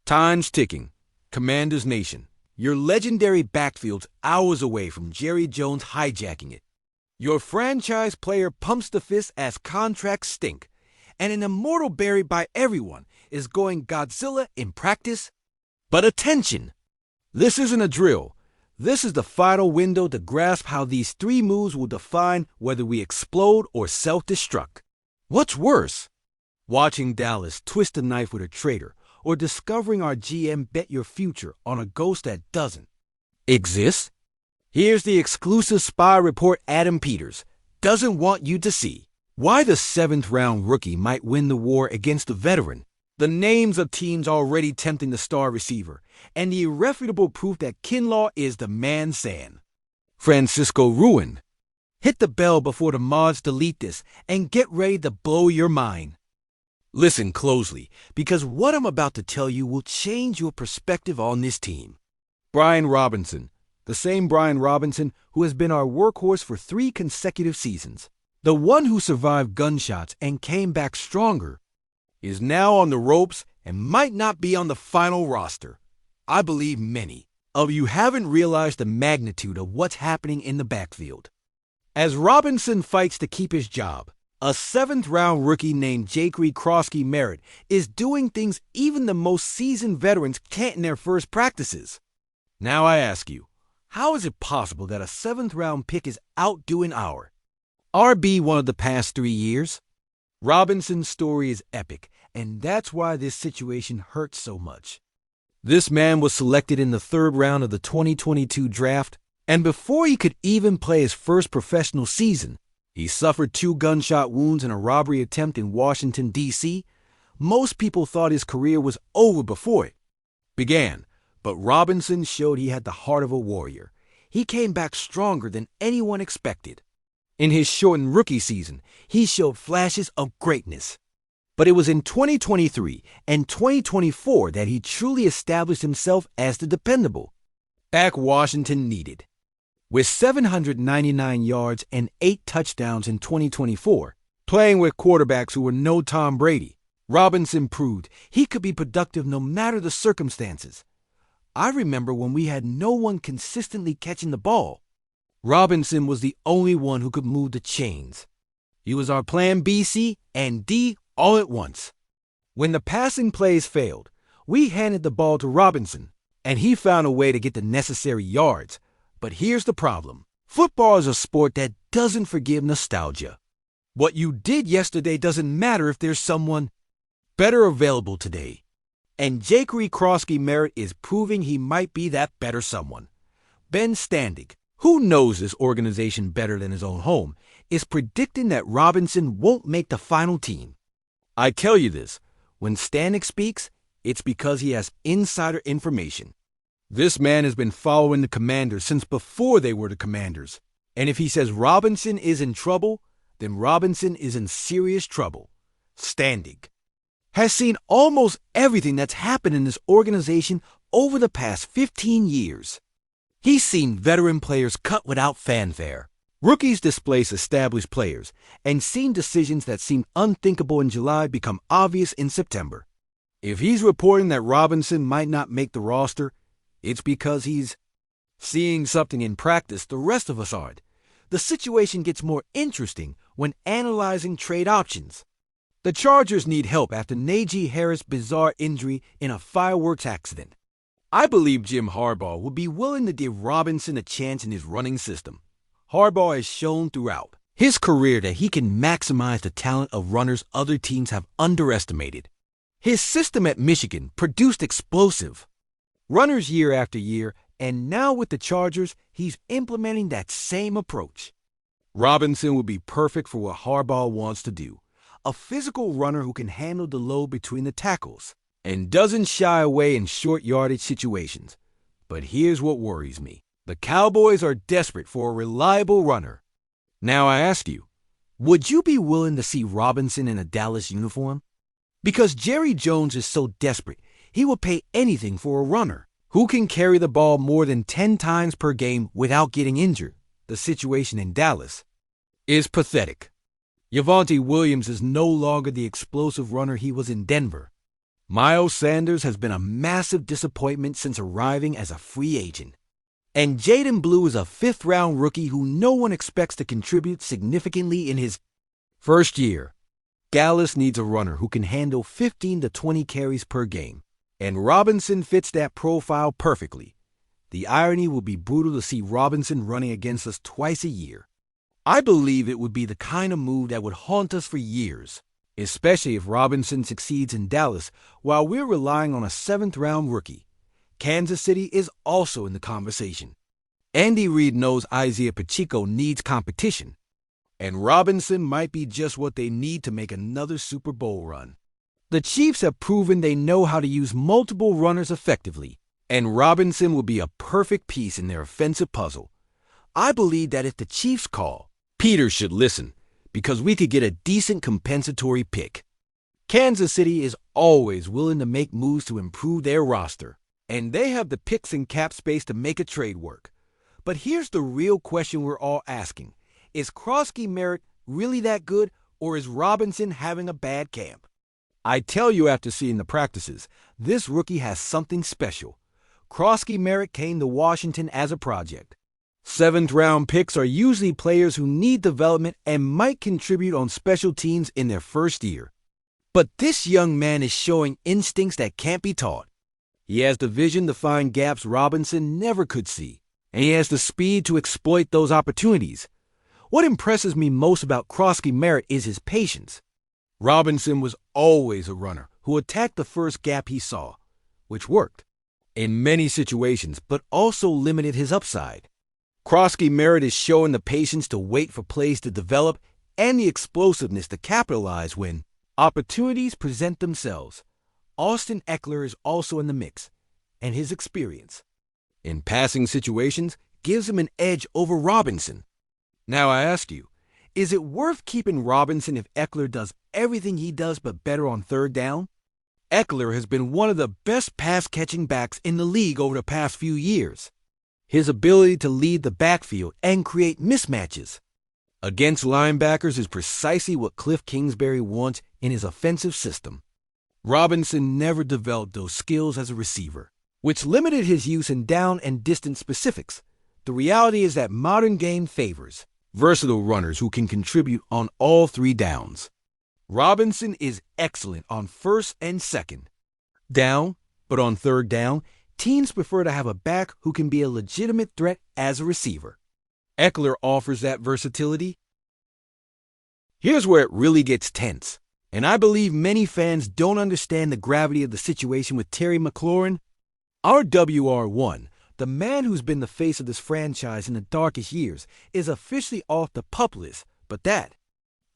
Time's ticking. Commanders Nation. Your legendary backfield's hours away from Jerry Jones hijacking it. Your franchise player pumps the fist as contracts stink, and an immortal buried by everyone is going Godzilla in practice. But attention! This isn't a drill. This is the final window to grasp how these three moves will define whether we explode or self-destruct. What's worse? Watching Dallas twist a knife with a traitor, or discovering our GM bet your future on a ghost that doesn't exist? Here's the exclusive spy report Adam Peters doesn't want you to see. Why the 7th-round rookie might win the war against the veteran, the names of teams already tempting the star receiver, and the irrefutable proof that Kinlaw is the man saying, Francisco ruined. Hit the bell before the mods delete this and get ready to blow your mind. Listen closely, because what I'm about to tell you will change your perspective on this team. Brian Robinson, the same Brian Robinson who has been our workhorse for 3 consecutive seasons, the one who survived gunshots and came back stronger, is now on the ropes and might not be on the final roster. I believe many of you haven't realized the magnitude of what's happening in the backfield. As Robinson fights to keep his job, a 7th-round rookie named Jaquary Crosky-Merritt is doing things even the most seasoned veterans can't in their first practices. Now I ask you, how is it possible that a 7th-round pick is outdoing our RB one of the past 3 years? Robinson's story is epic, and that's why this situation hurts so much. This man was selected in the 3rd round of the 2022 draft, and before he could even play his first professional season, he suffered 2 gunshot wounds in a robbery attempt in Washington, D.C. Most people thought his career was over before it began, but Robinson showed he had the heart of a warrior. He came back stronger than anyone expected. In his shortened rookie season, he showed flashes of greatness. But it was in 2023 and 2024 that he truly established himself as the dependable back Washington needed. With 799 yards and 8 touchdowns in 2024, playing with quarterbacks who were no Tom Brady, Robinson proved he could be productive no matter the circumstances. I remember when we had no one consistently catching the ball. Robinson was the only one who could move the chains. He was our plan B, C, and D all at once. When the passing plays failed, we handed the ball to Robinson, and he found a way to get the necessary yards. But here's the problem. Football is a sport that doesn't forgive nostalgia. What you did yesterday doesn't matter if there's someone better available today. And Jaquary Crosky-Merritt is proving he might be that better someone. Ben Standig, who knows this organization better than his own home, is predicting that Robinson won't make the final team. I tell you this, when Standig speaks, it's because he has insider information. This man has been following the Commanders since before they were the Commanders. And if he says Robinson is in trouble, then Robinson is in serious trouble. Standig has seen almost everything that's happened in this organization over the past 15 years. He's seen veteran players cut without fanfare, rookies displace established players, and seen decisions that seemed unthinkable in July become obvious in September. If he's reporting that Robinson might not make the roster, it's because he's seeing something in practice the rest of us aren't. The situation gets more interesting when analyzing trade options. The Chargers need help after Najee Harris' bizarre injury in a fireworks accident. I believe Jim Harbaugh would be willing to give Robinson a chance in his running system. Harbaugh has shown throughout his career that he can maximize the talent of runners other teams have underestimated. His system at Michigan produced explosive runners year after year, and now with the Chargers, he's implementing that same approach. Robinson would be perfect for what Harbaugh wants to do. A physical runner who can handle the load between the tackles and doesn't shy away in short yardage situations. But here's what worries me. The Cowboys are desperate for a reliable runner. Now I ask you, would you be willing to see Robinson in a Dallas uniform? Because Jerry Jones is so desperate, he will pay anything for a runner who can carry the ball more than 10 times per game without getting injured. The situation in Dallas is pathetic. Javonte Williams is no longer the explosive runner he was in Denver. Miles Sanders has been a massive disappointment since arriving as a free agent. And Jaden Blue is a fifth-round rookie who no one expects to contribute significantly in his first year. Dallas needs a runner who can handle 15 to 20 carries per game, and Robinson fits that profile perfectly. The irony will be brutal to see Robinson running against us twice a year. I believe it would be the kind of move that would haunt us for years, especially if Robinson succeeds in Dallas while we're relying on a seventh-round rookie. Kansas City is also in the conversation. Andy Reid knows Isaiah Pacheco needs competition, and Robinson might be just what they need to make another Super Bowl run. The Chiefs have proven they know how to use multiple runners effectively, and Robinson will be a perfect piece in their offensive puzzle. I believe that if the Chiefs call, Peter should listen, because we could get a decent compensatory pick. Kansas City is always willing to make moves to improve their roster, and they have the picks and cap space to make a trade work. But here's the real question we're all asking. Is Krosky Merritt really that good, or is Robinson having a bad camp? I tell you after seeing the practices, this rookie has something special. Krosky Merritt came to Washington as a project. Seventh-round picks are usually players who need development and might contribute on special teams in their first year. But this young man is showing instincts that can't be taught. He has the vision to find gaps Robinson never could see, and he has the speed to exploit those opportunities. What impresses me most about Krosky Merritt is his patience. Robinson was always a runner who attacked the first gap he saw, which worked in many situations, but also limited his upside. Krosky Merritt is showing the patience to wait for plays to develop and the explosiveness to capitalize when opportunities present themselves. Austin Eckler is also in the mix, and his experience in passing situations gives him an edge over Robinson. Now I ask you, is it worth keeping Robinson if Eckler does everything he does but better on third down? Eckler has been one of the best pass-catching backs in the league over the past few years. His ability to lead the backfield and create mismatches against linebackers is precisely what Cliff Kingsbury wants in his offensive system. Robinson never developed those skills as a receiver, which limited his use in down and distance specifics. The reality is that modern game favors versatile runners who can contribute on all three downs. Robinson is excellent on first and second down, but on third down, teams prefer to have a back who can be a legitimate threat as a receiver. Eckler offers that versatility. Here's where it really gets tense, and I believe many fans don't understand the gravity of the situation with Terry McLaurin. Our WR1, the man who's been the face of this franchise in the darkest years, is officially off the PUP list, but that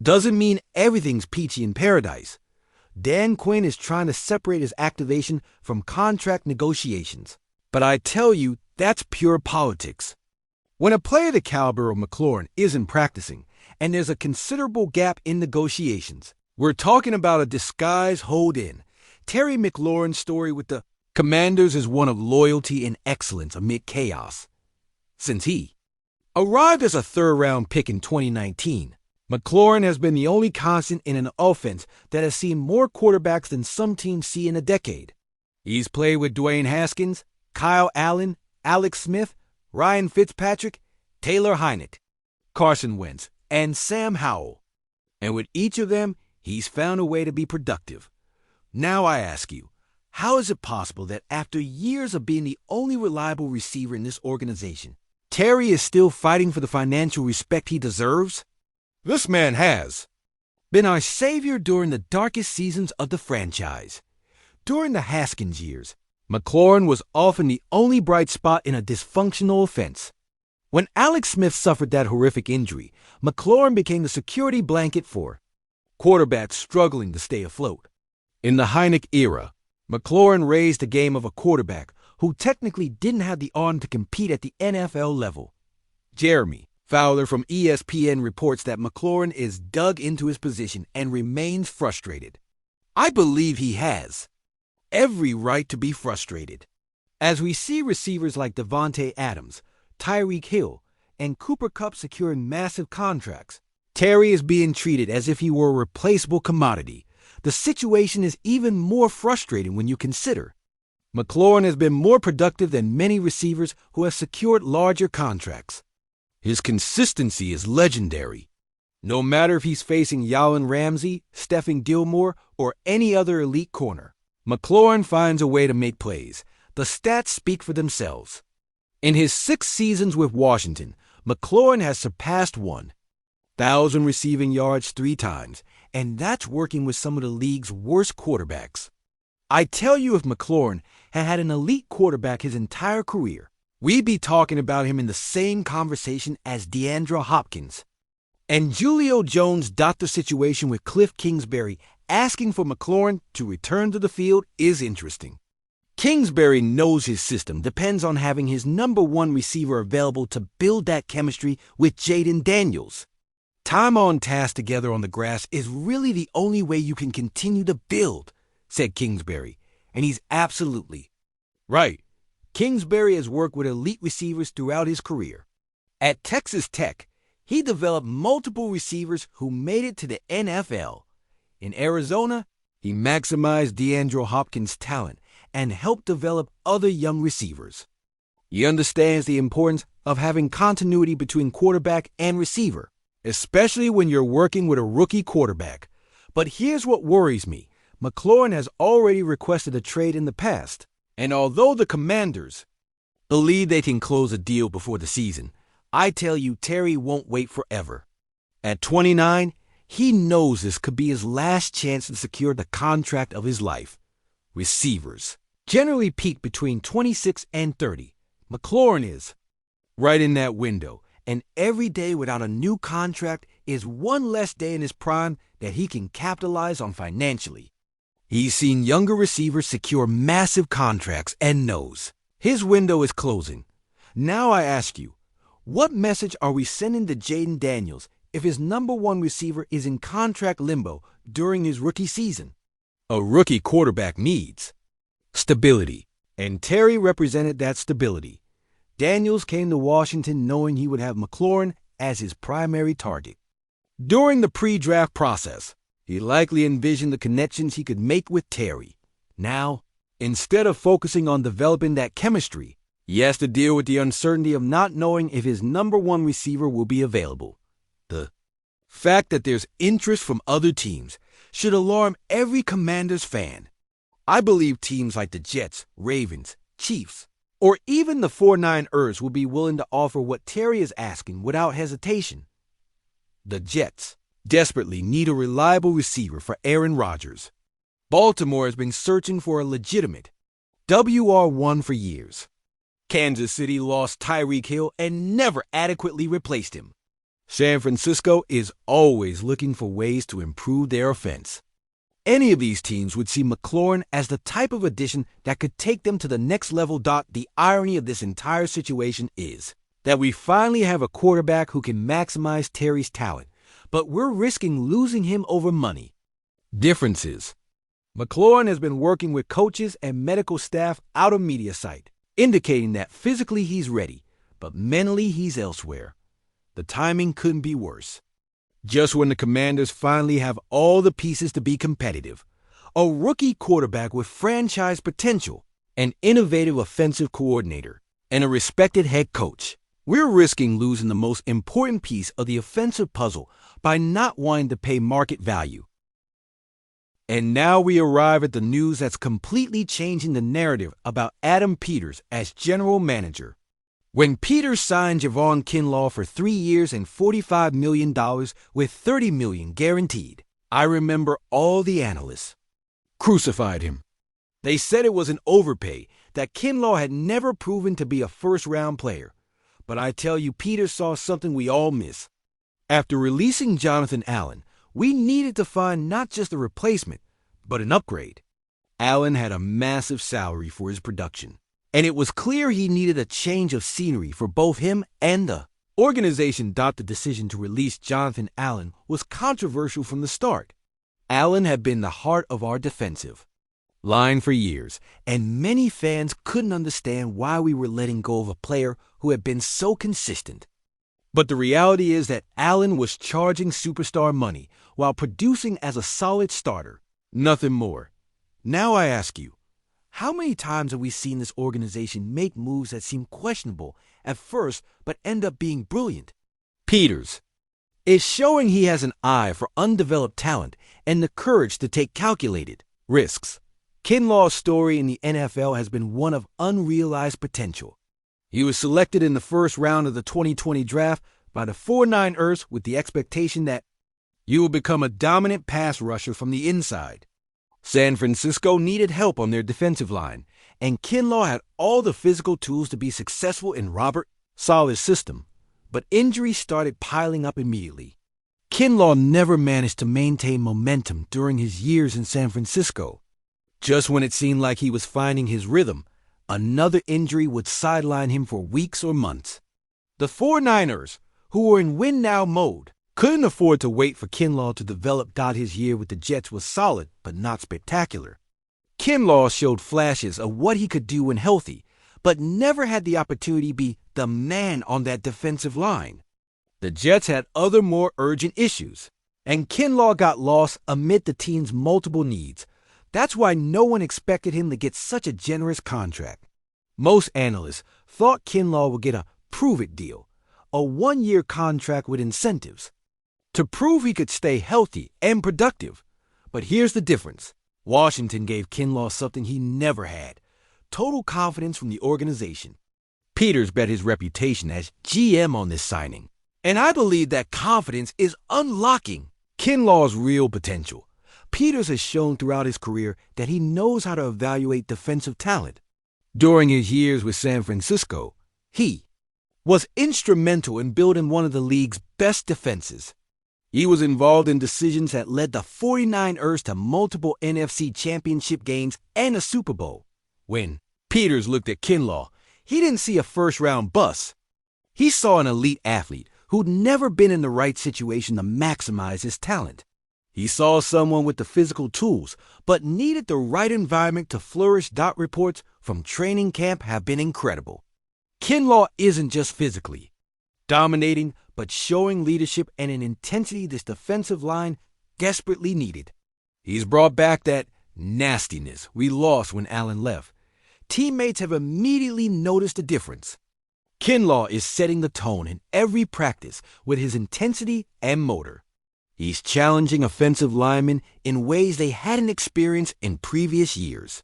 doesn't mean everything's peachy in paradise. Dan Quinn is trying to separate his activation from contract negotiations, but I tell you, that's pure politics. When a player the caliber of McLaurin isn't practicing, and there's a considerable gap in negotiations, we're talking about a disguise hold-in. Terry McLaurin's story with the Commanders is one of loyalty and excellence amid chaos. Since he arrived as a third-round pick in 2019, McLaurin has been the only constant in an offense that has seen more quarterbacks than some teams see in a decade. He's played with Dwayne Haskins, Kyle Allen, Alex Smith, Ryan Fitzpatrick, Taylor Heinicke, Carson Wentz, and Sam Howell. And with each of them, he's found a way to be productive. Now I ask you, how is it possible that after years of being the only reliable receiver in this organization, Terry is still fighting for the financial respect he deserves? This man has been our savior during the darkest seasons of the franchise. During the Haskins years, McLaurin was often the only bright spot in a dysfunctional offense. When Alex Smith suffered that horrific injury, McLaurin became the security blanket for quarterbacks struggling to stay afloat. In the Heinicke era, McLaurin raised the game of a quarterback who technically didn't have the arm to compete at the NFL level. Jeremy Fowler from ESPN reports that McLaurin is dug into his position and remains frustrated. I believe he has every right to be frustrated. As we see receivers like Devontae Adams, Tyreek Hill, and Cooper Kupp securing massive contracts, Terry is being treated as if he were a replaceable commodity. The situation is even more frustrating when you consider McLaurin has been more productive than many receivers who have secured larger contracts. His consistency is legendary. No matter if he's facing Jalen Ramsey, Stephon Gilmore, or any other elite corner, McLaurin finds a way to make plays. The stats speak for themselves. In his 6 seasons with Washington, McLaurin has surpassed 1,000 receiving yards 3 times, and that's working with some of the league's worst quarterbacks. I tell you, if McLaurin had had an elite quarterback his entire career, we'd be talking about him in the same conversation as DeAndre Hopkins. And Julio Jones' doctor situation with Cliff Kingsbury asking for McLaurin to return to the field is interesting. Kingsbury knows his system depends on having his number 1 receiver available to build that chemistry with Jaden Daniels. Time on task together on the grass is really the only way you can continue to build, said Kingsbury, and he's absolutely right. Kingsbury has worked with elite receivers throughout his career. At Texas Tech, he developed multiple receivers who made it to the NFL. In Arizona, he maximized DeAndre Hopkins' talent and helped develop other young receivers. He understands the importance of having continuity between quarterback and receiver, especially when you're working with a rookie quarterback. But here's what worries me. McLaurin has already requested a trade in the past, and although the Commanders believe they can close a deal before the season, I tell you Terry won't wait forever. At 29, he knows this could be his last chance to secure the contract of his life. Receivers generally peak between 26 and 30. McLaurin is right in that window, and every day without a new contract is one less day in his prime that he can capitalize on financially. He's seen younger receivers secure massive contracts and knows his window is closing. Now I ask you, what message are we sending to Jaden Daniels if his number 1 receiver is in contract limbo during his rookie season? A rookie quarterback needs stability, and Terry represented that stability. Daniels came to Washington knowing he would have McLaurin as his primary target. During the pre-draft process, he likely envisioned the connections he could make with Terry. Now, instead of focusing on developing that chemistry, he has to deal with the uncertainty of not knowing if his number 1 receiver will be available. The fact that there's interest from other teams should alarm every Commanders fan. I believe teams like the Jets, Ravens, Chiefs, or even the 49ers will be willing to offer what Terry is asking without hesitation. The Jets desperately need a reliable receiver for Aaron Rodgers. Baltimore has been searching for a legitimate WR1 for years. Kansas City lost Tyreek Hill and never adequately replaced him. San Francisco is always looking for ways to improve their offense. Any of these teams would see McLaurin as the type of addition that could take them to the next level. The irony of this entire situation is that we finally have a quarterback who can maximize Terry's talent, but we're risking losing him over money. Differences. McLaurin has been working with coaches and medical staff out of media sight, indicating that physically he's ready, but mentally he's elsewhere. The timing couldn't be worse. Just when the Commanders finally have all the pieces to be competitive, a rookie quarterback with franchise potential, an innovative offensive coordinator, and a respected head coach, we're risking losing the most important piece of the offensive puzzle by not wanting to pay market value. And now we arrive at the news that's completely changing the narrative about Adam Peters as general manager. When Peters signed Javon Kinlaw for 3 years and $45 million with $30 million guaranteed, I remember all the analysts crucified him. They said it was an overpay, that Kinlaw had never proven to be a first-round player. But I tell you, Peters saw something we all miss. After releasing Jonathan Allen, we needed to find not just a replacement, but an upgrade. Allen had a massive salary for his production, and it was clear he needed a change of scenery for both him and the organization. The decision to release Jonathan Allen was controversial from the start. Allen had been the heart of our defensive line for years, and many fans couldn't understand why we were letting go of a player who had been so consistent. But the reality is that Allen was charging superstar money while producing as a solid starter. Nothing more. Now I ask you, how many times have we seen this organization make moves that seem questionable at first but end up being brilliant? Peters is showing he has an eye for undeveloped talent and the courage to take calculated risks. Kinlaw's story in the NFL has been one of unrealized potential. He was selected in the first round of the 2020 draft by the 49ers with the expectation that you will become a dominant pass rusher from the inside. San Francisco needed help on their defensive line, and Kinlaw had all the physical tools to be successful in Robert Saleh's system, but injuries started piling up immediately. Kinlaw never managed to maintain momentum during his years in San Francisco. Just when it seemed like he was finding his rhythm, another injury would sideline him for weeks or months. The 49ers, who were in win-now mode, couldn't afford to wait for Kinlaw to develop. His year with the Jets was solid, but not spectacular. Kinlaw showed flashes of what he could do when healthy, but never had the opportunity to be the man on that defensive line. The Jets had other more urgent issues, and Kinlaw got lost amid the team's multiple needs. That's why no one expected him to get such a generous contract. Most analysts thought Kinlaw would get a prove-it deal, a one-year contract with incentives, to prove he could stay healthy and productive. But here's the difference. Washington gave Kinlaw something he never had: total confidence from the organization. Peters bet his reputation as GM on this signing, and I believe that confidence is unlocking Kinlaw's real potential. Peters has shown throughout his career that he knows how to evaluate defensive talent. During his years with San Francisco, he was instrumental in building one of the league's best defenses. He was involved in decisions that led the 49ers to multiple NFC championship games and a Super Bowl. When Peters looked at Kinlaw, he didn't see a first-round bust. He saw an elite athlete who'd never been in the right situation to maximize his talent. He saw someone with the physical tools, but needed the right environment to flourish. Reports from training camp have been incredible. Kinlaw isn't just physically dominating, but showing leadership and an intensity this defensive line desperately needed. He's brought back that nastiness we lost when Allen left. Teammates have immediately noticed the difference. Kinlaw is setting the tone in every practice with his intensity and motor. He's challenging offensive linemen in ways they hadn't experienced in previous years.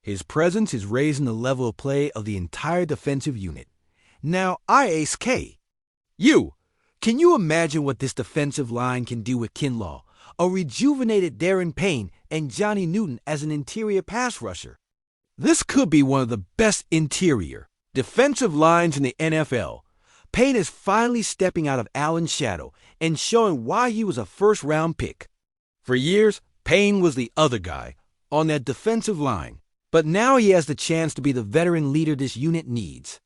His presence is raising the level of play of the entire defensive unit. Now, I ask can you imagine what this defensive line can do with Kinlaw, a rejuvenated Darren Payne, and Johnny Newton as an interior pass rusher? This could be one of the best interior defensive lines in the NFL. Payne is finally stepping out of Allen's shadow and showing why he was a first-round pick. For years, Payne was the other guy on that defensive line, but now he has the chance to be the veteran leader this unit needs.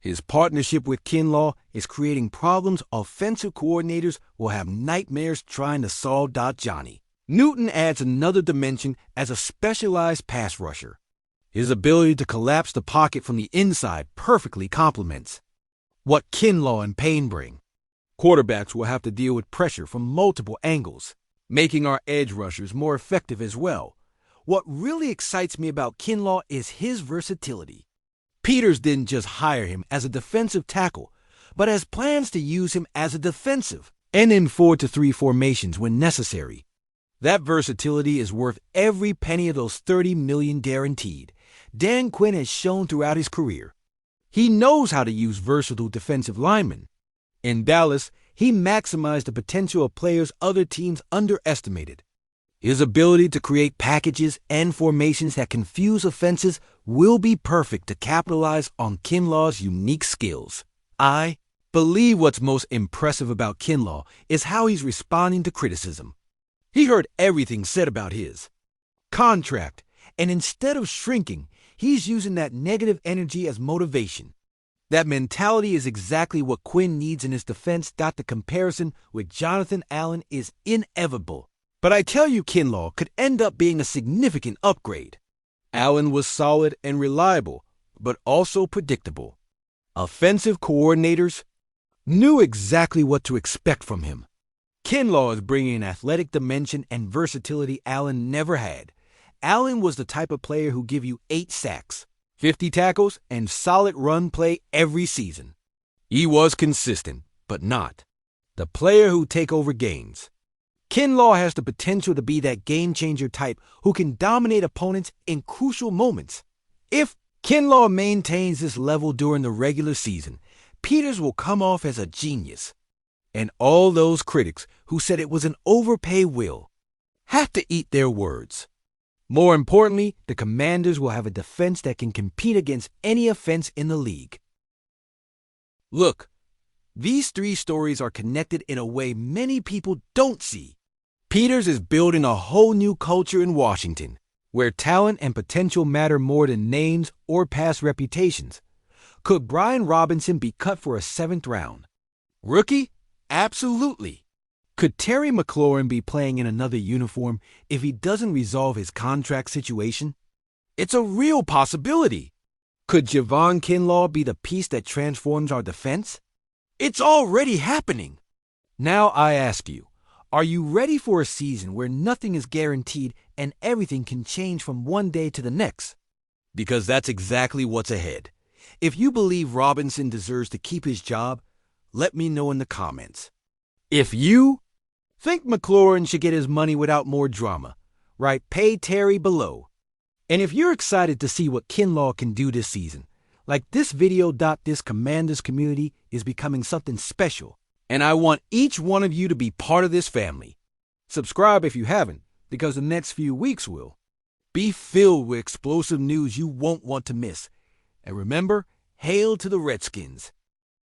His partnership with Kinlaw is creating problems offensive coordinators will have nightmares trying to solve. Johnny Newton adds another dimension as a specialized pass rusher. His ability to collapse the pocket from the inside perfectly complements what Kinlaw and Payne bring. Quarterbacks will have to deal with pressure from multiple angles, making our edge rushers more effective as well. What really excites me about Kinlaw is his versatility. Peters didn't just hire him as a defensive tackle, but has plans to use him as a defensive and in 4-3 formations when necessary. That versatility is worth every penny of those $30 million guaranteed. Dan Quinn has shown throughout his career. He knows how to use versatile defensive linemen. In Dallas, he maximized the potential of players other teams underestimated. His ability to create packages and formations that confuse offenses will be perfect to capitalize on Kinlaw's unique skills. I believe what's most impressive about Kinlaw is how he's responding to criticism. He heard everything said about his contract, and instead of shrinking, he's using that negative energy as motivation. That mentality is exactly what Quinn needs in his defense. The comparison with Jonathan Allen is inevitable. But I tell you, Kinlaw could end up being a significant upgrade. Allen was solid and reliable, but also predictable. Offensive coordinators knew exactly what to expect from him. Kinlaw is bringing an athletic dimension and versatility Allen never had. Allen was the type of player who give you 8 sacks, 50 tackles, and solid run play every season. He was consistent, but not the player who take over games. Kinlaw has the potential to be that game-changer type who can dominate opponents in crucial moments. If Kinlaw maintains this level during the regular season, Peters will come off as a genius. And all those critics who said it was an overpay will have to eat their words. More importantly, the Commanders will have a defense that can compete against any offense in the league. Look, these 3 stories are connected in a way many people don't see. Peters is building a whole new culture in Washington, where talent and potential matter more than names or past reputations. Could Brian Robinson be cut for a 7th round? Rookie? Absolutely. Could Terry McLaurin be playing in another uniform if he doesn't resolve his contract situation? It's a real possibility. Could Javon Kinlaw be the piece that transforms our defense? It's already happening. Now I ask you, are you ready for a season where nothing is guaranteed and everything can change from one day to the next? Because that's exactly what's ahead. If you believe Robinson deserves to keep his job, let me know in the comments. If you think McLaurin should get his money without more drama, write "Pay Terry" below. And if you're excited to see what Kinlaw can do this season, like this video, this Commanders community is becoming something special, and I want each one of you to be part of this family. Subscribe if you haven't, because the next few weeks will be filled with explosive news you won't want to miss. And remember, hail to the Redskins.